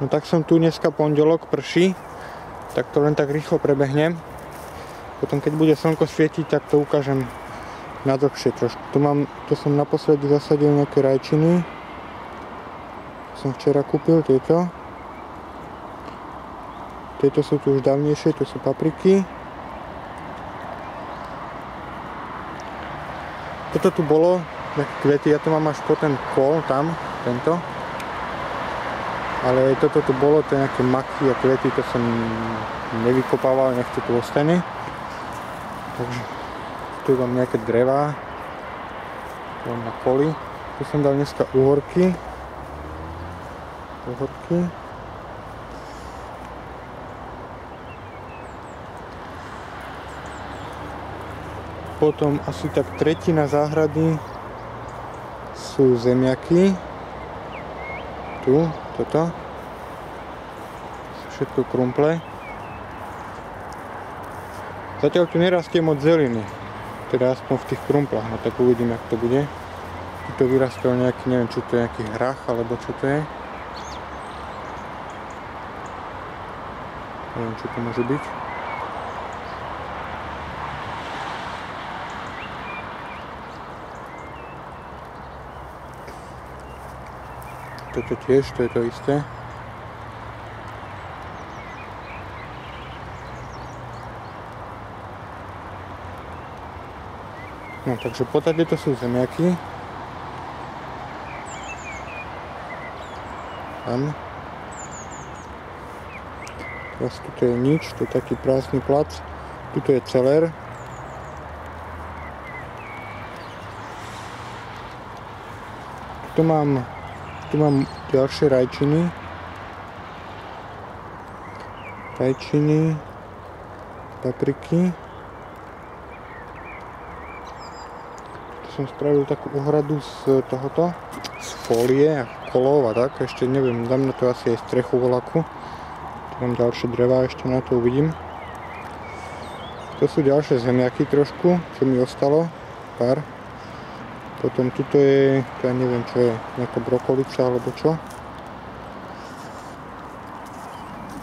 No tak som tu dneska pondelok, prší, tak to len tak rýchlo prebehnem. Potom keď bude slnko svietiť, tak to ukážem na dlhšie trošku. Tu som naposledy zasadil nejaké rajčiny. Som včera kúpil tieto. Tieto sú tu už dávnejšie, to sú papriky. Toto tu bolo, nejaké kvety, ja tu mám až po ten kôl tam, tento. Ale toto tu bolo, to je nejaké maky a kvety, to som nevykopával, nech to tu ostane. Takže tu mám nejaké drevá. Tu mám na koli. Tu som dal dneska uhorky. Potom asi tak tretina záhrady sú zemiaky. Tu, toto. Všetko krumple. Zatiaľ tu nerastie moc zeliny. Teda aspoň v tých krumplách. No tak uvidím, jak to bude. Tu to vyrastal nejaký, neviem, čo to je, nejaký hrach, alebo čo to je. Neviem, čo to môže byť. Toto tiež, to je to isté. No, takže podstate to sú zemiaky. Tam. Teraz tuto je nič, to je taký prázdny plac. Tuto je celer. Tu mám ďalšie rajčiny. Papriky. Tu som spravil takú ohradu z tohoto, z fólie a kolov a tak. Ešte neviem, dám na to asi aj strechu voľaku. Tu mám ďalšie drevá, ešte na to uvidím. To sú ďalšie zemiaky trošku, čo mi ostalo. Pár. Potom tuto je, to ja neviem čo je, nejaká brokolica alebo čo.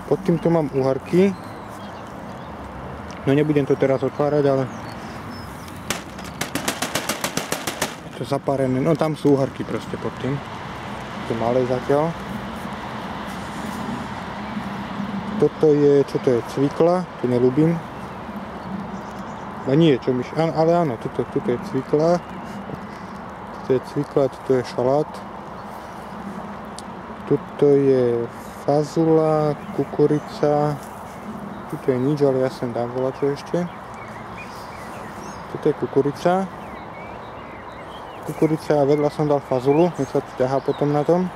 Pod týmto mám uharky. No nebudem to teraz otvárať, ale je to zapárené, no tam sú uharky proste pod tým. To malé zatiaľ. Toto je, čo to je, cvikla, to neľúbim. A nie, čo mi, ale áno, tuto je cvikla. Toto je cvikla, toto je šalát. Tuto je fazula, kukurica. Tuto je nič, ale ja sem dám voľačo ešte. Toto je kukurica. A vedľa som dal fazulu, nech sa to ťahá potom na tom.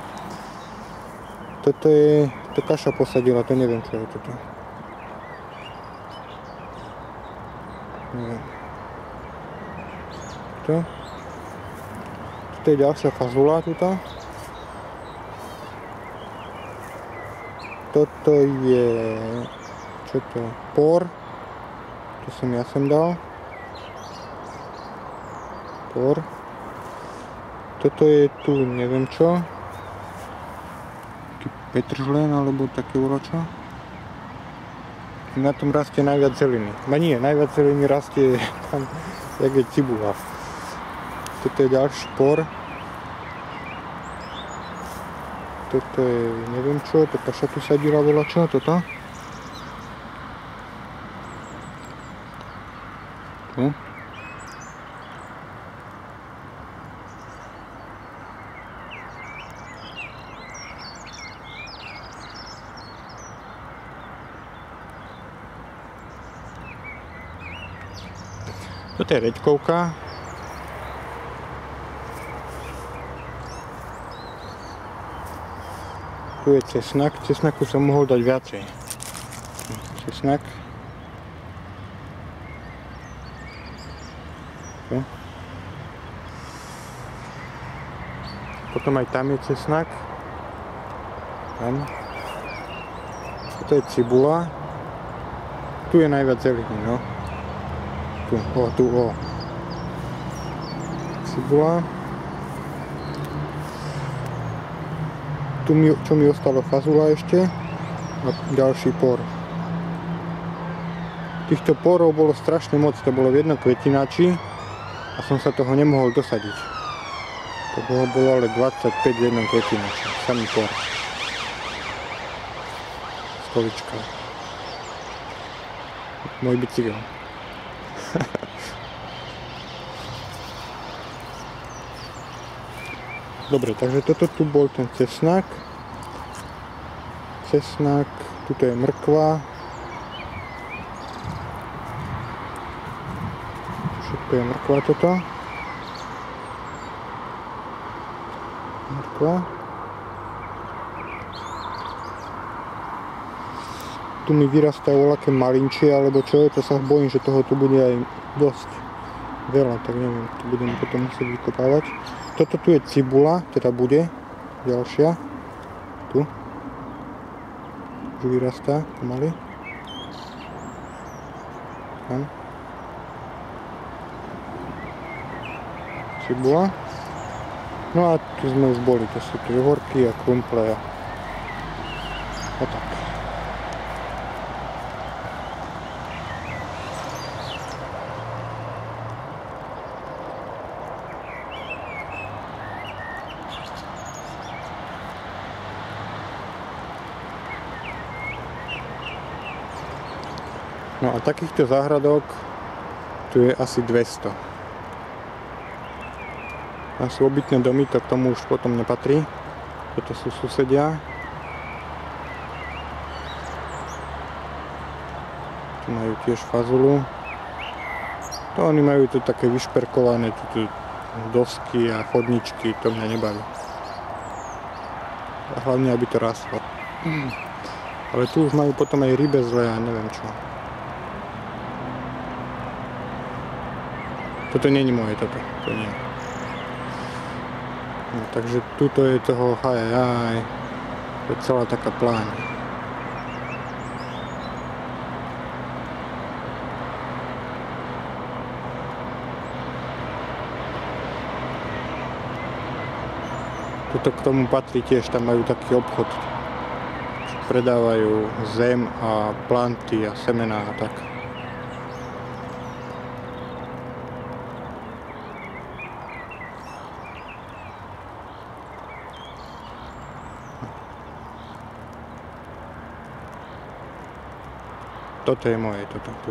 Toto je, to kaša posadila, to neviem čo je toto. Neviem. Toto je ďalšia fazula tuto. Toto je, čo to je, por. To som ja sem dal. Por. Toto je tu, neviem čo. Taký petržlen, alebo také uročo. Na tom rastie najviac zeliny. Ma nie, najviac zeliny rastie tam, jak je cibula. Toto je ďalší por. Toto je, neviem čo, to kaša tu sadila voľačo, toto. Tu. Toto je reďkovka. Tu je cesnak. Cesnaku som mohol dať viacej. Cesnak. Tu. Potom aj tam je cesnak. Tam. Toto je cibula. Tu je najviac zeliny, no. Tu, Cibula. čo mi ostalo fazula ešte a ďalší por. Týchto porov bolo strašne moc, to bolo v jednom kvetinači a som sa toho nemohol dosadiť. To bolo ale 25 v jednom kvetinači, samý por. Stolička. Môj bicykel. Dobre, takže toto tu bol ten cesnak. Cesnak, tuto je mrkva. Všetko je mrkva toto. Mrkva. Tu mi vyrastajú voľaké malinčie, alebo čo, to sa bojím, že toho tu bude aj dosť veľa, tak neviem, to budem potom musieť vykopávať. Toto tu je cibula, teda bude ďalšia. Tu. Už vyrastá pomaly. Tam. Cibula. No a tu sme už boli, to sú tu horky a krumple a tak. No a takýchto záhradok tu je asi 200. Tam sú obytné domy, to k tomu už potom nepatrí. Toto sú susedia. Tu majú tiež fazulu. To oni majú tu také vyšperkované tu dosky a chodničky, to mňa nebaví. A hlavne, aby to rastlo. Ale tu už majú potom aj rybezle a neviem čo. Toto nie je moje, toto. To nie. No, takže tuto je toho hajajaj. To je celá taká pláň. Toto k tomu patrí tiež, tam majú taký obchod. Predávajú zem a planty a semená a tak. Toto je moje, toto tu.